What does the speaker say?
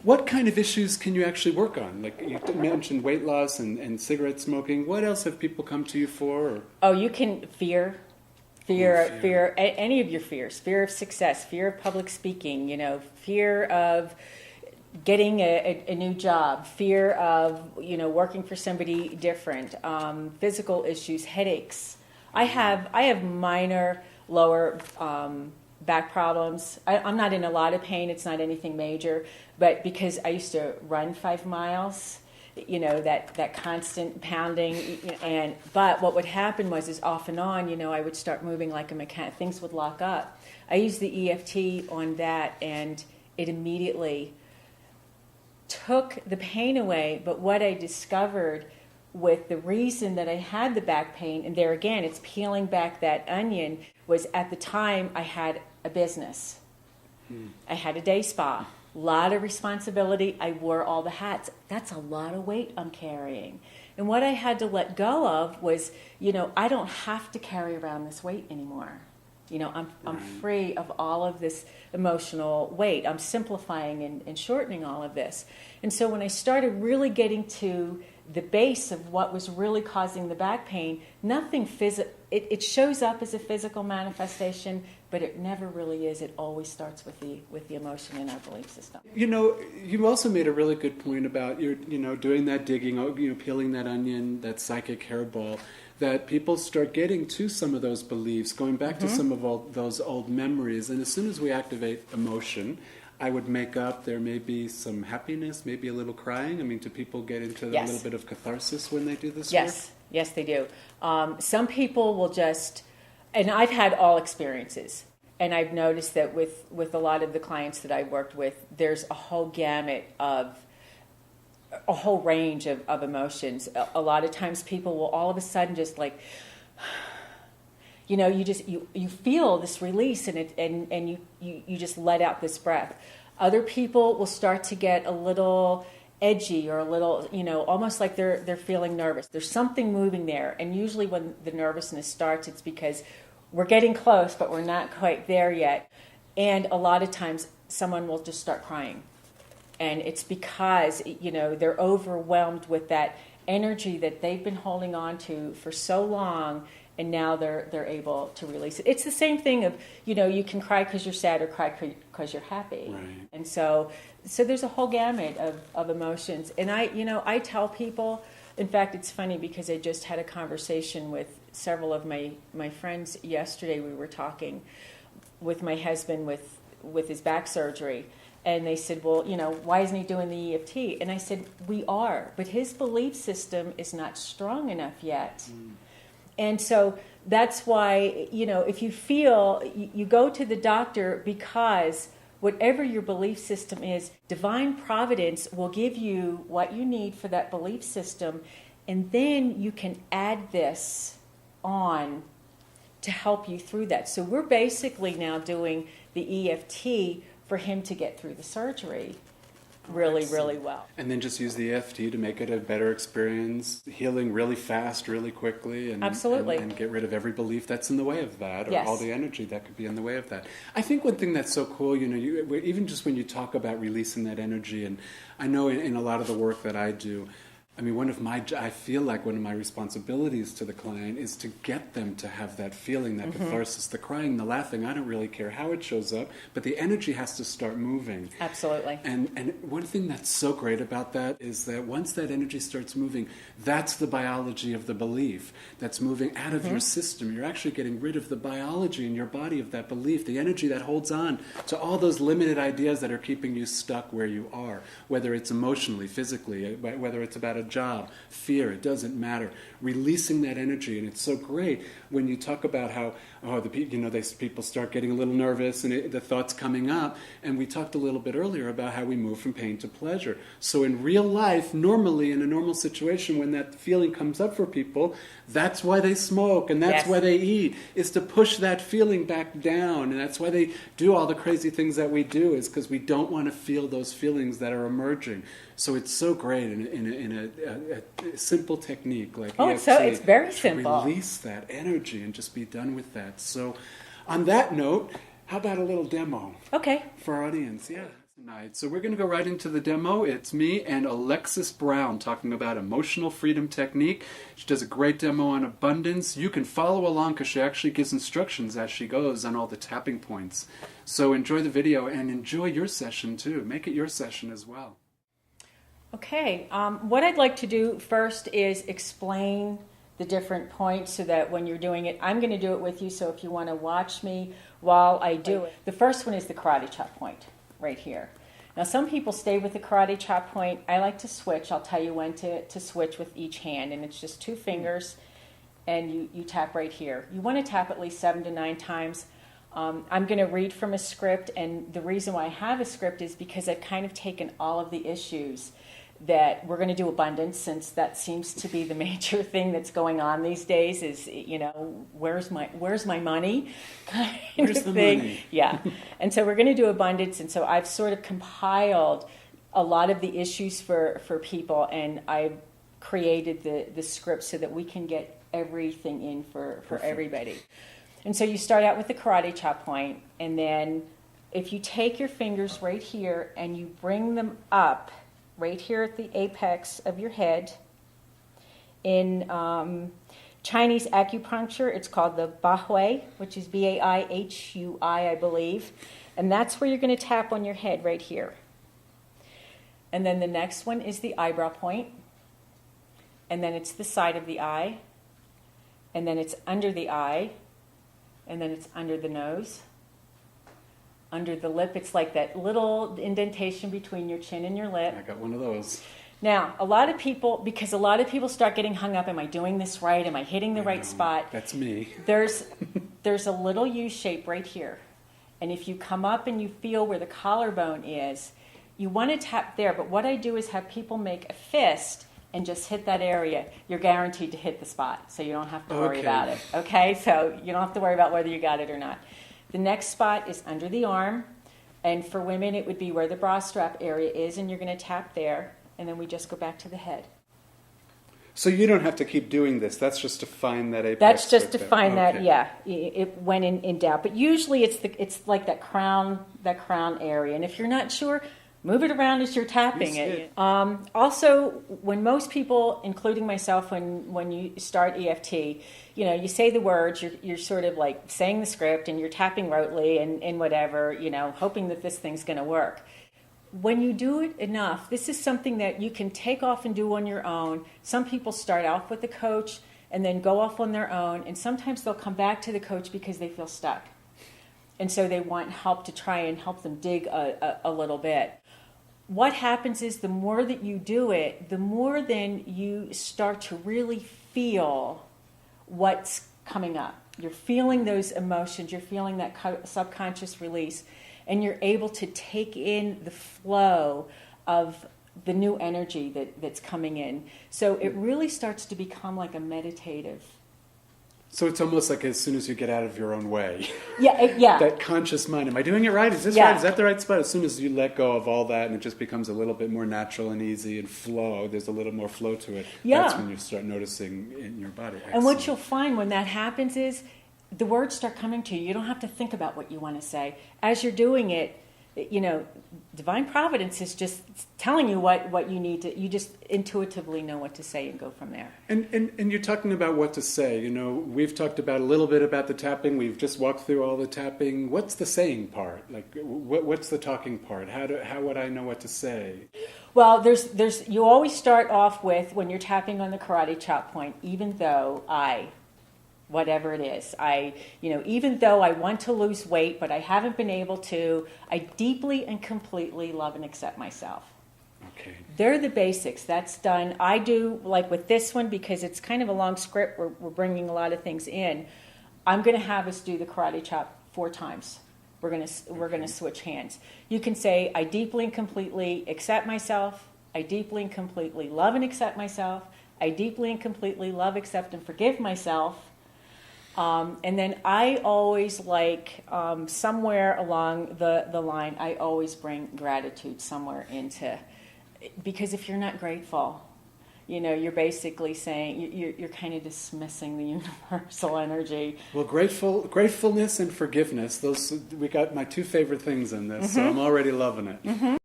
What kind of issues can you actually work on? Like you mentioned weight loss and cigarette smoking. What else have people come to you for? Or? Oh, you can fear, any of your fears, fear of success, fear of public speaking, fear of getting a new job, fear of, working for somebody different, physical issues, headaches. I have minor lower back problems. I'm not in a lot of pain. It's not anything major, but because I used to run 5 miles, that constant pounding, but what would happen is off and on, I would start moving like a mechanic. Things would lock up. I used the EFT on that, and it immediately took the pain away. But what I discovered with the reason that I had the back pain, and there again, it's peeling back that onion, was at the time I had a business. I had a day spa, a lot of responsibility. I wore all the hats. That's a lot of weight I'm carrying. And what I had to let go of was, I don't have to carry around this weight anymore. I'm free of all of this emotional weight. I'm simplifying and shortening all of this. And so when I started really getting to the base of what was really causing the back pain, nothing it shows up as a physical manifestation, but it never really is. It always starts with the emotion in our belief system. You also made a really good point about your, doing that digging, peeling that onion, that psychic hairball, that people start getting to some of those beliefs, going back to some of all those old memories. And as soon as we activate emotion, I would make up there may be some happiness, maybe a little crying. I mean, do people get into a little bit of catharsis when they do this work? Yes, they do. Some people will just, and I've had all experiences, and I've noticed that with a lot of the clients that I've worked with, there's a whole gamut of, a whole range of emotions. A lot of times people will all of a sudden just like, you feel this release and you just let out this breath. Other people will start to get a little edgy or a little, almost like they're feeling nervous. There's something moving there. And usually when the nervousness starts, it's because we're getting close, but we're not quite there yet. And a lot of times someone will just start crying. And it's because, they're overwhelmed with that energy that they've been holding on to for so long, and now they're able to release it. It's the same thing of, you can cry because you're sad or cry because you're happy. Right. And so there's a whole gamut of emotions. And I tell people, in fact, it's funny because I just had a conversation with several of my friends yesterday. We were talking with my husband with his back surgery. And they said, well, why isn't he doing the EFT? And I said, we are, but his belief system is not strong enough yet. And so that's why, if you feel, you go to the doctor because whatever your belief system is, divine providence will give you what you need for that belief system. And then you can add this on to help you through that. So we're basically now doing the EFT for him to get through the surgery really, really well. And then just use the EFT to make it a better experience, healing really fast, really quickly. And, absolutely. And get rid of every belief that's in the way of that, or yes. all the energy that could be in the way of that. I think one thing that's so cool, even just when you talk about releasing that energy, and I know in a lot of the work that I do, I mean, I feel like one of my responsibilities to the client is to get them to have that feeling, that catharsis, the crying, the laughing. I don't really care how it shows up, but the energy has to start moving. Absolutely. And one thing that's so great about that is that once that energy starts moving, that's the biology of the belief that's moving out of your system. You're actually getting rid of the biology in your body of that belief, the energy that holds on to all those limited ideas that are keeping you stuck where you are, whether it's emotionally, physically, whether it's about a job, fear, it doesn't matter. Releasing that energy, and it's so great when you talk about how people start getting a little nervous and the thoughts coming up. And we talked a little bit earlier about how we move from pain to pleasure. So in real life, normally in a normal situation, when that feeling comes up for people, that's why they smoke and that's why they eat, is to push that feeling back down. And that's why they do all the crazy things that we do, is because we don't want to feel those feelings that are emerging. So it's so great in a simple technique like it's very simple. Release that energy and just be done with that. So on that note, how about a little demo? Okay. For our audience, yeah. Night. So we're going to go right into the demo. It's me and Alexis Brown talking about emotional freedom technique. She does a great demo on abundance. You can follow along because she actually gives instructions as she goes on all the tapping points. So enjoy the video and enjoy your session too. Make it your session as well. Okay, what I'd like to do first is explain the different points so that when you're doing it, I'm going to do it with you, so if you want to watch me while I do it. The first one is the karate chop point, right here. Now some people stay with the karate chop point. I like to switch. I'll tell you when to switch with each hand, and it's just 2 fingers, and you tap right here. You want to tap at least 7 to 9 times. I'm going to read from a script, and the reason why I have a script is because I've kind of taken all of the issues that we're going to do abundance, since that seems to be the major thing that's going on these days is, where's my money kind Where's of the thing. money? Yeah. And so we're going to do abundance, and so I've sort of compiled a lot of the issues for people, and I've created the script so that we can get everything in for everybody. And so you start out with the karate chop point, and then if you take your fingers right here and you bring them up right here at the apex of your head. In Chinese acupuncture, it's called the Bahui, which is Baihui, I believe. And that's where you're going to tap on your head right here. And then the next one is the eyebrow point. And then it's the side of the eye. And then it's under the eye. And then it's under the nose. Under the lip, it's like that little indentation between your chin and your lip. I got one of those. Now, a lot of people start getting hung up, am I doing this right? Am I hitting the right spot? That's me. There's a little U shape right here. And if you come up and you feel where the collarbone is, you want to tap there. But what I do is have people make a fist and just hit that area. You're guaranteed to hit the spot, so you don't have to worry about it. Okay? So you don't have to worry about whether you got it or not. The next spot is under the arm, and for women it would be where the bra strap area is, and you're going to tap there, and then we just go back to the head. So you don't have to keep doing this. That's just to find that apex. That's just right to there. find that, yeah, when in doubt. But usually it's like that crown area, and if you're not sure, move it around as you're tapping it. Also, when most people, including myself, when you start EFT, you say the words, you're sort of like saying the script, and you're tapping rotely and whatever, hoping that this thing's going to work. When you do it enough, this is something that you can take off and do on your own. Some people start off with a coach and then go off on their own, and sometimes they'll come back to the coach because they feel stuck. And so they want help to try and help them dig a little bit. What happens is the more that you do it, the more then you start to really feel what's coming up. You're feeling those emotions, you're feeling that subconscious release, and you're able to take in the flow of the new energy that's coming in. So it really starts to become like a meditative. So it's almost like as soon as you get out of your own way. Yeah. That conscious mind. Am I doing it right? Is this Yeah. right? Is that the right spot? As soon as you let go of all that and it just becomes a little bit more natural and easy and flow, there's a little more flow to it. Yeah. That's when you start noticing in your body. And what Excellent. you'll find when that happens is the words start coming to you. You don't have to think about what you want to say. As you're doing it, divine providence is just telling you what you need to, you just intuitively know what to say and go from there. And you're talking about what to say. We've talked about a little bit about the tapping. We've just walked through all the tapping. What's the saying part? Like, what's the talking part? How would I know what to say? Well, there's you always start off with, when you're tapping on the karate chop point, even though whatever it is. Even though I want to lose weight, but I haven't been able to, I deeply and completely love and accept myself. Okay. They're the basics. That's done. I do, like with this one, because it's kind of a long script, we're bringing a lot of things in. I'm going to have us do the karate chop 4 times. We're going to switch hands. You can say, I deeply and completely accept myself. I deeply and completely love and accept myself. I deeply and completely love, accept, and forgive myself. And then I always somewhere along the line, I always bring gratitude somewhere into, because if you're not grateful, you're basically saying, you're kind of dismissing the universal energy. Well, gratefulness and forgiveness, we got my two favorite things in this, so I'm already loving it.